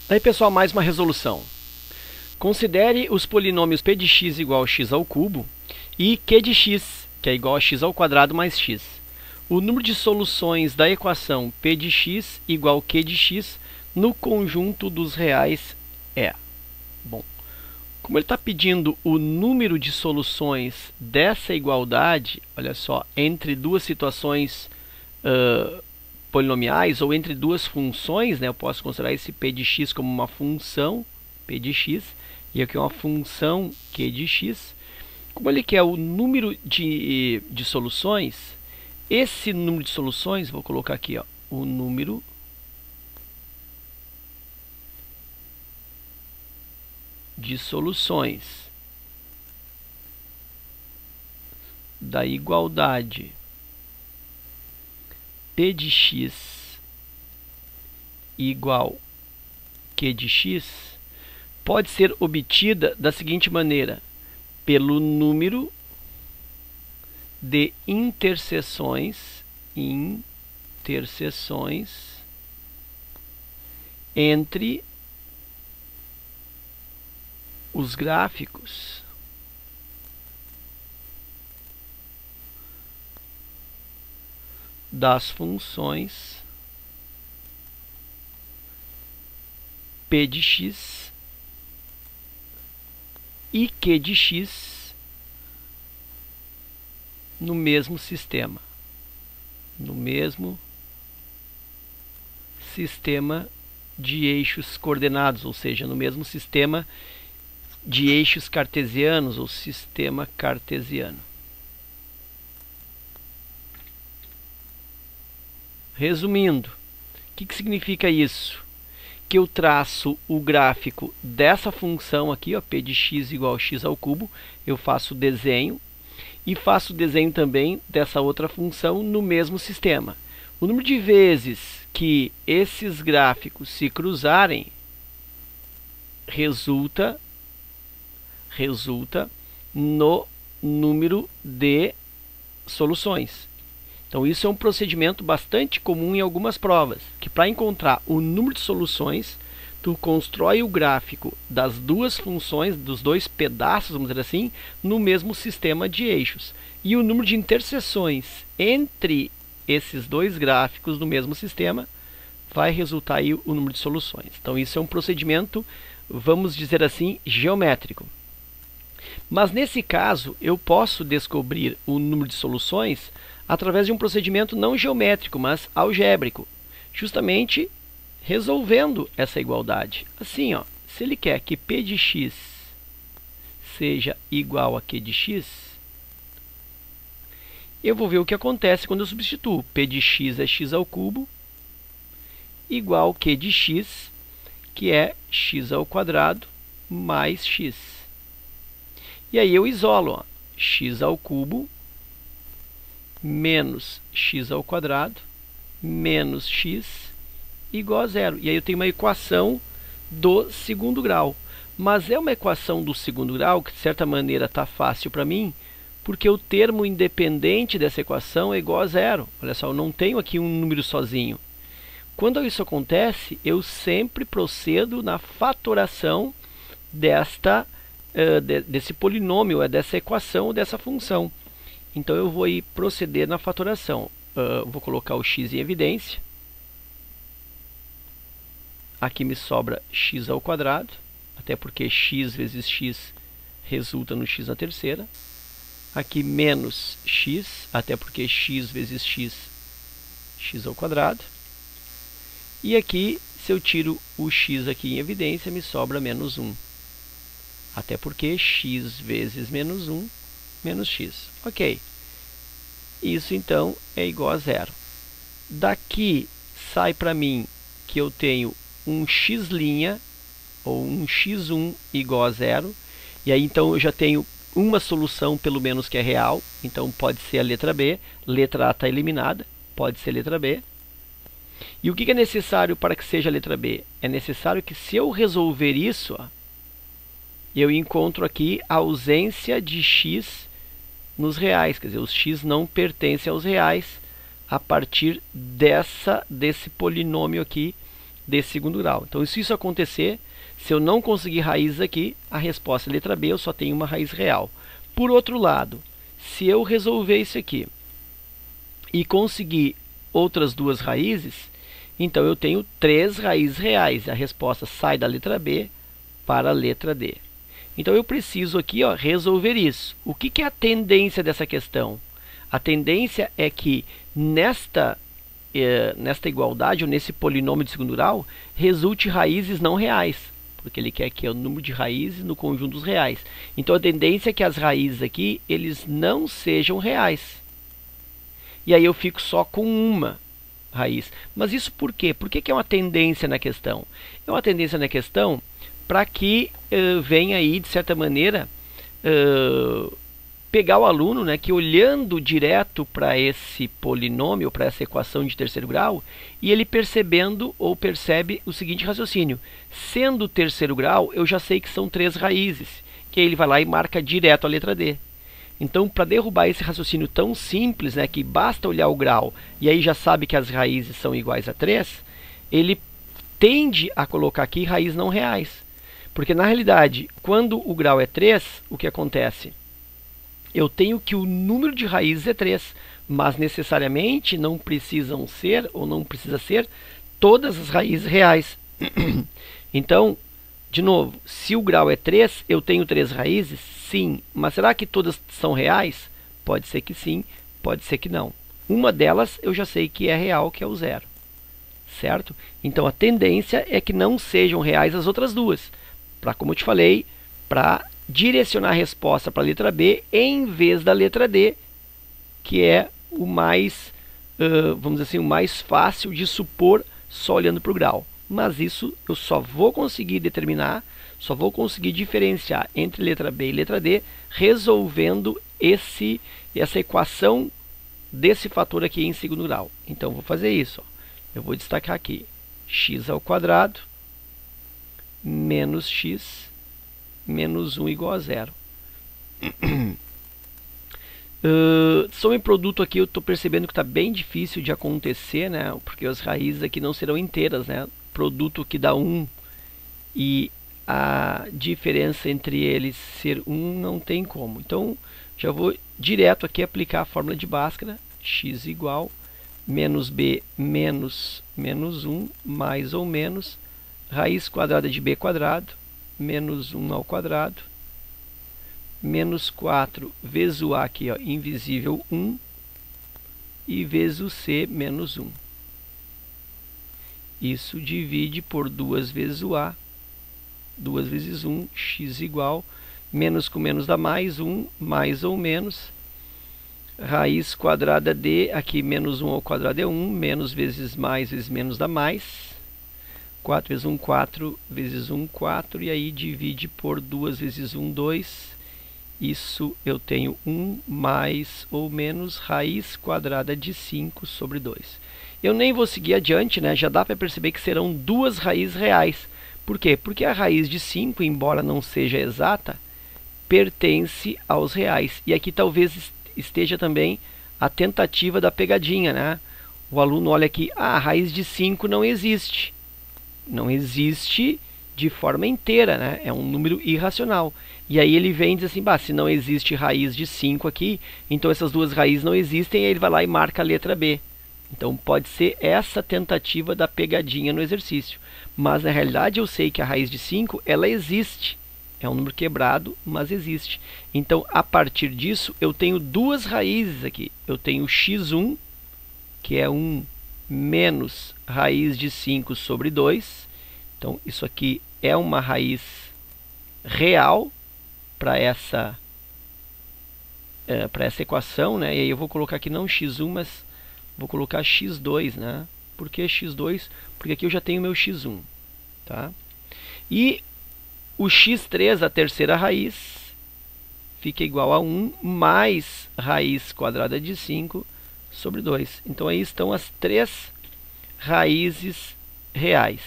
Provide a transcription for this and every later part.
Aí, pessoal, mais uma resolução. Considere os polinômios p de x igual a x ao cubo e q de x, que é igual a x ao quadrado mais x. O número de soluções da equação p de x igual a q de x no conjunto dos reais é... Bom, como ele está pedindo o número de soluções dessa igualdade, olha só, entre duas situações polinomiais ou entre duas funções, né? Eu posso considerar esse p de x como uma função p de x e aqui uma função q de x. Como ele quer o número de soluções, esse número de soluções, vou colocar aqui, ó, o número de soluções da igualdade p de x igual q de x pode ser obtida da seguinte maneira: pelo número de interseções entre os gráficos das funções p de x e q de x no mesmo sistema de eixos coordenados, ou seja, no mesmo sistema de eixos cartesianos ou sistema cartesiano. Resumindo, o que significa isso? Que eu traço o gráfico dessa função aqui, ó, p de x igual a x ao cubo, eu faço o desenho e faço o desenho também dessa outra função no mesmo sistema. O número de vezes que esses gráficos se cruzarem resulta no número de soluções. Então, isso é um procedimento bastante comum em algumas provas, que para encontrar o número de soluções, tu constrói o gráfico das duas funções, dos dois pedaços, vamos dizer assim, no mesmo sistema de eixos. E o número de interseções entre esses dois gráficos no mesmo sistema vai resultar aí o número de soluções. Então, isso é um procedimento, vamos dizer assim, geométrico. Mas nesse caso, eu posso descobrir o número de soluções através de um procedimento não geométrico, mas algébrico, justamente resolvendo essa igualdade. Assim, ó, se ele quer que p de x seja igual a q de x, eu vou ver o que acontece quando eu substituo. P de x é x ao cubo, igual a q de x, que é x ao quadrado mais x. E aí eu isolo, ó, x ao cubo menos x ao quadrado menos x igual a zero. E aí eu tenho uma equação do segundo grau. Mas é uma equação do segundo grau que, de certa maneira, está fácil para mim, porque o termo independente dessa equação é igual a zero. Olha só, eu não tenho aqui um número sozinho. Quando isso acontece, eu sempre procedo na fatoração desse polinômio, dessa equação, dessa função. Então, eu vou proceder na fatoração. Vou colocar o x em evidência. Aqui me sobra x ao quadrado, até porque x vezes x resulta no x na terceira. Aqui menos x, até porque x vezes x, x ao quadrado. E aqui, se eu tiro o x aqui em evidência, me sobra menos 1. Até porque x vezes menos 1, menos x. Ok. Isso, então, é igual a zero. Daqui sai para mim que eu tenho um x', ou um x1 igual a zero. E aí, então, eu já tenho uma solução, pelo menos, que é real. Então, pode ser a letra B. Letra A está eliminada. Pode ser a letra B. E o que é necessário para que seja a letra B? É necessário que, se eu resolver isso, ó, eu encontro aqui a ausência de x nos reais, quer dizer, os x não pertencem aos reais a partir desse polinômio aqui desse segundo grau. Então, se isso acontecer, se eu não conseguir raízes aqui, a resposta é letra B, eu só tenho uma raiz real. Por outro lado, se eu resolver isso aqui e conseguir outras duas raízes, então eu tenho 3 raízes reais. A resposta sai da letra B para a letra D. Então eu preciso aqui, ó, resolver isso. O que é a tendência dessa questão? A tendência é que nesta igualdade, ou nesse polinômio de segundo grau, resulte raízes não reais, porque ele quer que é o número de raízes no conjunto dos reais. Então a tendência é que as raízes aqui, eles não sejam reais. E aí eu fico só com uma raiz. Mas isso por quê? Por que é uma tendência na questão? É uma tendência na questão para que venha aí, de certa maneira, pegar o aluno, né, que olhando direto para esse polinômio, para essa equação de terceiro grau, e ele percebendo ou percebe o seguinte raciocínio: sendo terceiro grau, eu já sei que são 3 raízes, que aí ele vai lá e marca direto a letra D. Então, para derrubar esse raciocínio tão simples, né, que basta olhar o grau e aí já sabe que as raízes são iguais a 3, ele tende a colocar aqui raízes não reais. Porque, na realidade, quando o grau é 3, o que acontece? Eu tenho que o número de raízes é 3, mas necessariamente não precisam ser, ou não precisa ser, todas as raízes reais. Então, de novo, se o grau é 3, eu tenho 3 raízes? Sim. Mas será que todas são reais? Pode ser que sim, pode ser que não. Uma delas eu já sei que é real, que é o 0. Certo? Então a tendência é que não sejam reais as outras duas. Como eu te falei, para direcionar a resposta para a letra B em vez da letra D, que é o mais, vamos dizer assim, o mais fácil de supor só olhando para o grau. Mas isso eu só vou conseguir determinar, só vou conseguir diferenciar entre letra B e letra D resolvendo essa equação desse fator aqui em segundo grau. Então, vou fazer isso. Ó. Eu vou destacar aqui x² menos x menos 1 igual a 0. Soma em produto aqui eu estou percebendo que está bem difícil de acontecer, né? Porque as raízes aqui não serão inteiras, né? Produto que dá 1 e a diferença entre eles ser 1 não tem como. Então, já vou direto aqui aplicar a fórmula de Bhaskara, x igual menos b menos 1 mais ou menos raiz quadrada de b quadrado menos 1 ao quadrado menos 4 vezes o a aqui, ó, invisível 1 e vezes o c menos 1. Isso divide por 2 vezes o a, 2 vezes 1, x igual, menos com menos dá mais, 1 mais ou menos, raiz quadrada de, aqui menos 1 ao quadrado é 1, menos vezes mais vezes menos dá mais, 4 vezes 1, 4 vezes 1, 4, e aí divide por 2 vezes 1, 2, isso eu tenho 1 mais ou menos raiz quadrada de 5 sobre 2. Eu nem vou seguir adiante, né? Já dá para perceber que serão 2 raízes reais. Por quê? Porque a raiz de 5, embora não seja exata, pertence aos reais. E aqui talvez esteja também a tentativa da pegadinha, né? O aluno olha aqui, a raiz de 5 não existe. Não existe de forma inteira, né? É um número irracional. E aí ele vem e diz assim, bah, se não existe raiz de 5 aqui, então essas duas raízes não existem, e aí ele vai lá e marca a letra B. Então pode ser essa tentativa da pegadinha no exercício. Mas na realidade eu sei que a raiz de 5, ela existe. É um número quebrado, mas existe. Então a partir disso eu tenho 2 raízes aqui. Eu tenho x1, que é 1 menos raiz de 5 sobre 2. Então isso aqui é uma raiz real para essa equação, né? E aí eu vou colocar aqui não x1, mas vou colocar x2, né? Por que x2? Porque aqui eu já tenho meu x1, tá? E o x3, a terceira raiz, fica igual a 1 mais raiz quadrada de 5 sobre 2. Então aí estão as 3 raízes reais.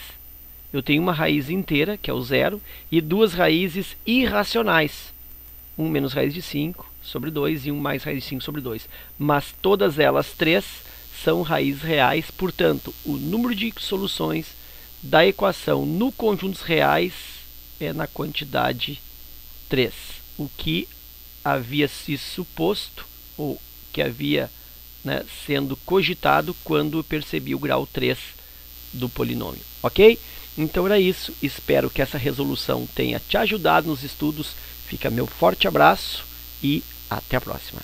Eu tenho uma raiz inteira, que é o 0, e 2 raízes irracionais. 1 menos raiz de 5 sobre 2 e 1 mais raiz de 5 sobre 2. Mas todas elas 3 são raízes reais, portanto, o número de soluções da equação no conjuntos reais é na quantidade 3, o que havia se suposto, ou que havia, né, sendo cogitado quando eu percebi o grau 3 do polinômio, ok? Então era isso, espero que essa resolução tenha te ajudado nos estudos, fica meu forte abraço e até a próxima.